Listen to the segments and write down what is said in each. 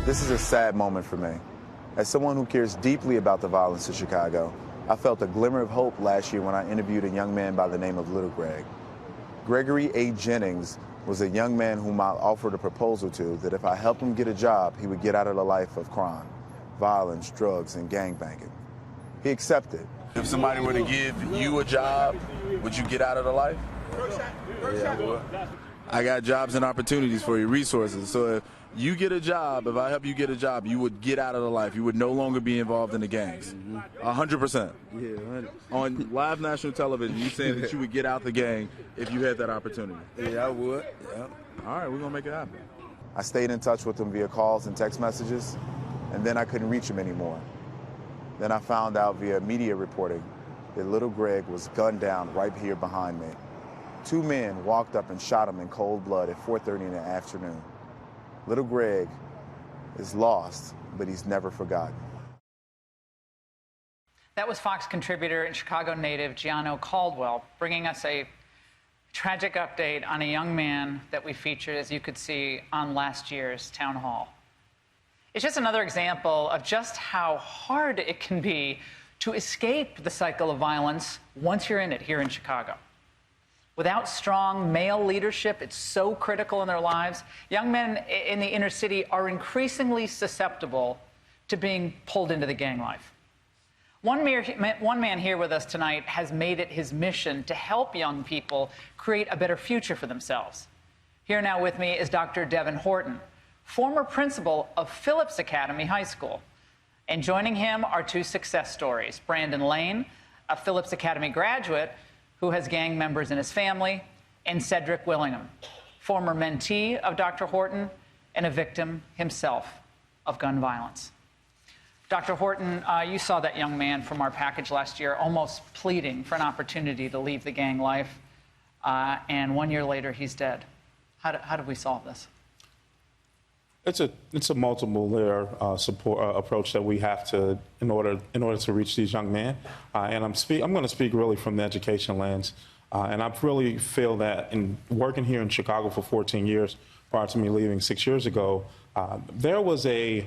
This is a sad moment for me. As someone who cares deeply about the violence in Chicago, I felt a glimmer of hope last year when I interviewed a young man by the name of Little Greg. Gregory A. Jennings was a young man whom I offered a proposal to that if I helped him get a job, he would get out of the life of crime, violence, drugs, and gangbanging. He accepted. If somebody were to give you a job, would you get out of the life? Yeah, I would. I got jobs and opportunities for you, resources. So if you get a job, if I help you get a job, you would get out of the life. You would no longer be involved in the gangs. 100%. Yeah, 100. On live national television, you saying that you would get out the gang if you had that opportunity. Yeah, I would. Yeah. All right, we're going to make it happen. I stayed in touch with him via calls and text messages, and then I couldn't reach him anymore. Then I found out via media reporting that Little Greg was gunned down right here behind me. 2 men walked up and shot him in cold blood at 4:30 in the afternoon. Little Greg is lost, but he's never forgotten. That was Fox contributor and Chicago native Gianno Caldwell bringing us a tragic update on a young man that we featured, as you could see, on last year's town hall. It's just another example of just how hard it can be to escape the cycle of violence once you're in it here in Chicago. Without strong male leadership, it's so critical in their lives. Young men in the inner city are increasingly susceptible to being pulled into the gang life. One man here with us tonight has made it his mission to help young people create a better future for themselves. Here now with me is Dr. Devin Horton, former principal of Phillips Academy High School. And joining him are 2 success stories. Brandon Lane, a Phillips Academy graduate who has gang members in his family, and Cedric Willingham, former mentee of Dr. Horton and a victim himself of gun violence. Dr. Horton, you saw that young man from our package last year almost pleading for an opportunity to leave the gang life, and 1 year later, he's dead. How did we solve this? It's a multiple layer support approach that we have to in order to reach these young men. And I'm going to speak really from the education lens. And I really feel that in working here in Chicago for 14 years, prior to me leaving 6 years ago, we have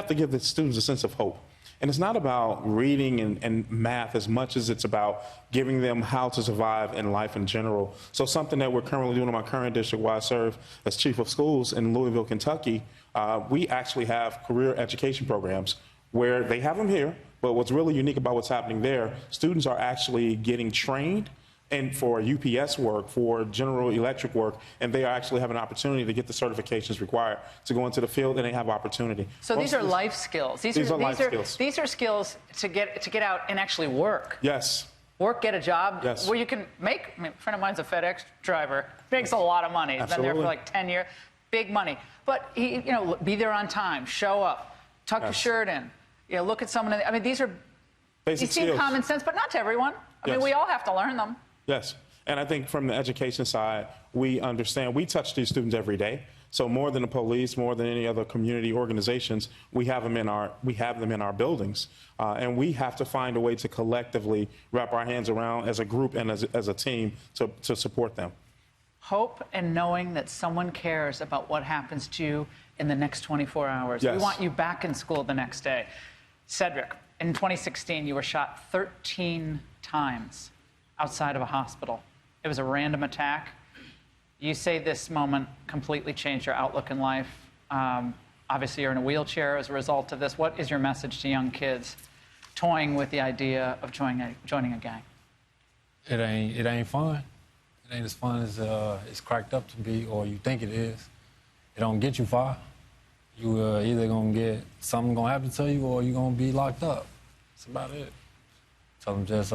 to give the students a sense of hope. And it's not about reading and math as much as it's about giving them how to survive in life in general. So something that we're currently doing in my current district where I serve as chief of schools in Louisville, Kentucky, we actually have career education programs where they have them here, but what's really unique about what's happening there, students are actually getting trained and for UPS work, for General Electric work, and they actually have an opportunity to get the certifications required to go into the field, and they have opportunity. So these are life skills. These are life skills. These are skills to get out and actually work. Yes. Work, get a job yes. where you can make. I mean, a friend of mine's a FedEx driver, makes a lot of money. He's been there for like 10 years, big money. But he, be there on time, show up, tuck your shirt in, look at someone. I mean, these are basic seem skills. Common sense, but not to everyone. I mean, we all have to learn them. Yes, and I think from the education side, we understand, we touch these students every day. So more than the police, more than any other community organizations, we have them in our buildings. And we have to find a way to collectively wrap our hands around as a group and as a team to support them. Hope and knowing that someone cares about what happens to you in the next 24 hours. Yes. We want you back in school the next day. Cedric, in 2016, you were shot 13 times. Outside of a hospital. It was a random attack. You say this moment completely changed your outlook in life. Obviously, you're in a wheelchair as a result of this. What is your message to young kids toying with the idea of joining a gang? It ain't fun. It ain't as fun as it's cracked up to be, or you think it is. It don't get you far. You either gonna get something gonna happen to you, or you gonna be locked up. That's about it. Tell them just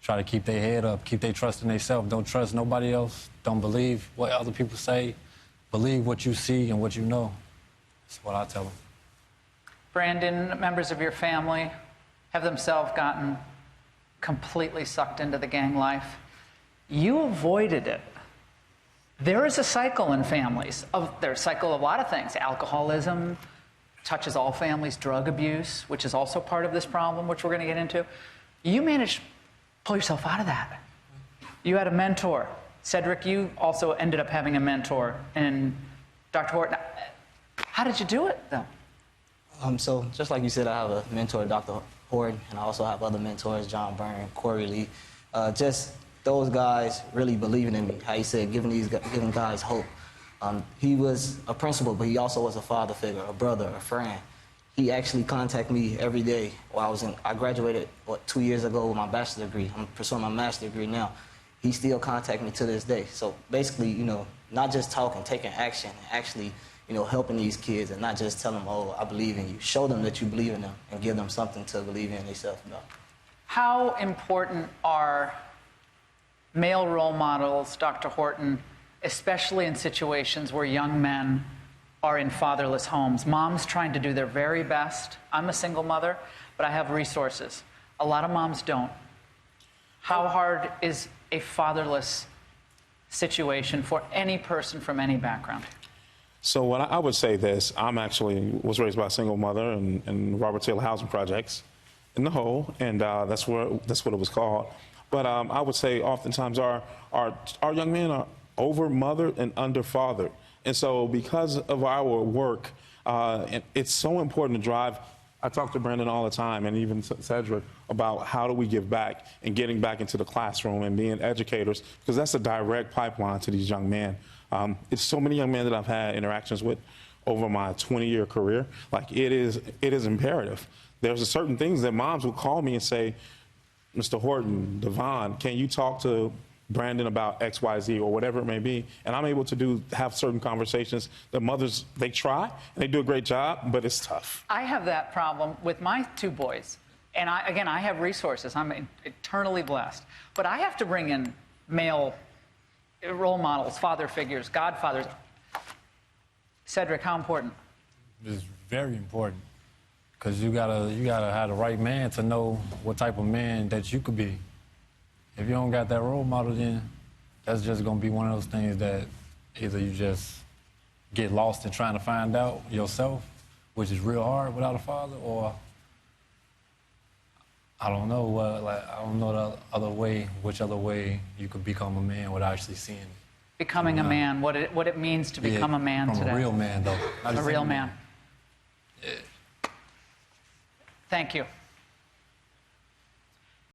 try to keep their head up, keep their trust in themselves. Don't trust nobody else. Don't believe what other people say. Believe what you see and what you know. That's what I tell them. Brandon, members of your family have themselves gotten completely sucked into the gang life. You avoided it. There is a cycle in families. There's a cycle of a lot of things. Alcoholism touches all families. Drug abuse, which is also part of this problem, which we're going to get into. You managed pull yourself out of that. You had a mentor. Cedric, you also ended up having a mentor. And Dr. Horton, How did you do it, though? So just like you said, I have a mentor, Dr. Horton, and I also have other mentors, John Byrne, Corey Lee. Just those guys really believing in me. How you said, giving guys hope. He was a principal, but he also was a father figure, a brother, a friend. He actually contacted me every day while I graduated, 2 years ago with my bachelor's degree. I'm pursuing my master's degree now. He still contacts me to this day. So basically, you know, not just talking, taking action, actually, you know, helping these kids and not just tell them, oh, I believe in you. Show them that you believe in them and give them something to believe in themselves about. How important are male role models, Dr. Horton, especially in situations where young men are in fatherless homes? Moms trying to do their very best. I'm a single mother, but I have resources. A lot of moms don't. How hard is a fatherless situation for any person from any background? So what I would say this, I'm actually was raised by a single mother in Robert Taylor Housing Projects in the Hole, and that's what it was called. But I would say oftentimes our young men are over-mothered and under-fathered. And so because of our work, it's so important to drive. I talk to Brandon all the time, and even Cedric, about how do we give back and getting back into the classroom and being educators, because that's a direct pipeline to these young men. It's so many young men that I've had interactions with over my 20-year career. Like, it is imperative. There's certain things that moms will call me and say, Mr. Horton, Devon, can you talk to Brandon about X, Y, Z, or whatever it may be? And I'm able to have certain conversations that mothers, they try, and they do a great job, but it's tough. I have that problem with my two boys. And I have resources. I'm eternally blessed. But I have to bring in male role models, father figures, godfathers. Cedric, how important? It's very important, because you gotta have the right man to know what type of man that you could be. If you don't got that role model, then that's just gonna be one of those things that either you just get lost in trying to find out yourself, which is real hard without a father, or I don't know I don't know which other way you could become a man without actually seeing it. Becoming a man, what it means to become a man from today. A real man, though. A real man. Thank you.